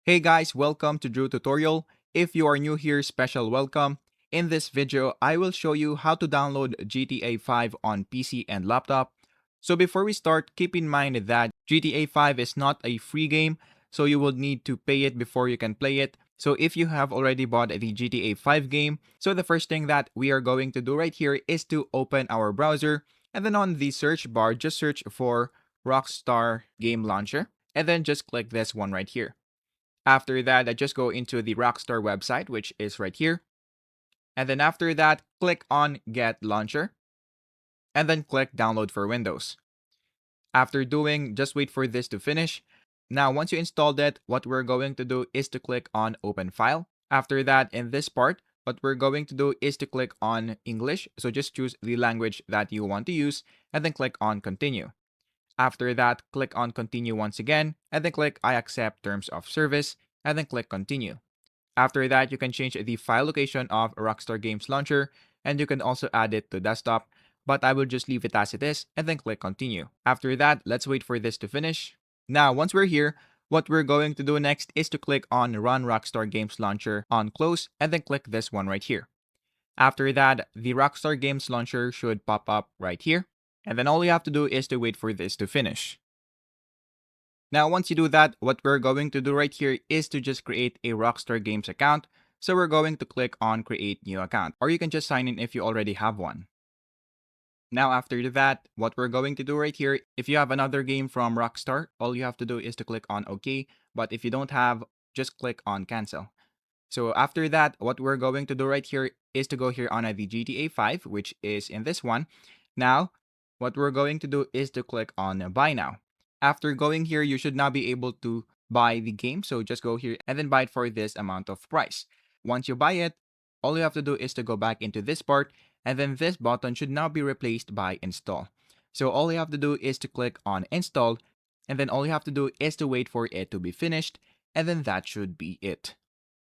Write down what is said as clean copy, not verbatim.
Hey guys, welcome to Drew Tutorial. If you are new here, special welcome. In this video, I will show you how to download GTA 5 on PC and laptop. So before we start, keep in mind that GTA 5 is not a free game, so you will need to pay it before you can play it. So if you have already bought the GTA 5 game, so the first thing that we are going to do right here is to open our browser, and then on the search bar, just search for Rockstar Game Launcher, and then just click this one right here. After that, I just go into the Rockstar website, which is right here. And then after that, click on Get Launcher. And then click Download for Windows. After doing, just wait for this to finish. Now, once you installed it, what we're going to do is to click on Open File. After that, in this part, what we're going to do is to click on English. So just choose the language that you want to use and then click on Continue. After that, click on Continue once again, and then click I accept terms of service, and then click Continue. After that, you can change the file location of Rockstar Games Launcher, and you can also add it to desktop, but I will just leave it as it is, and then click Continue. After that, let's wait for this to finish. Now, once we're here, what we're going to do next is to click on Run Rockstar Games Launcher on Close, and then click this one right here. After that, the Rockstar Games Launcher should pop up right here. And then all you have to do is to wait for this to finish. Now, once you do that, what we're going to do right here is to just create a Rockstar Games account. So we're going to click on Create New Account, or you can just sign in if you already have one. Now, after that, what we're going to do right here, if you have another game from Rockstar, all you have to do is to click on OK. But if you don't have, just click on Cancel. So after that, what we're going to do right here is to go here on the GTA 5, which is in this one. Now, what we're going to do is to click on Buy Now. After going here, you should now be able to buy the game. So just go here and then buy it for this amount of price. Once you buy it, all you have to do is to go back into this part, and then this button should now be replaced by Install. So all you have to do is to click on Install, and then all you have to do is to wait for it to be finished, and then that should be it.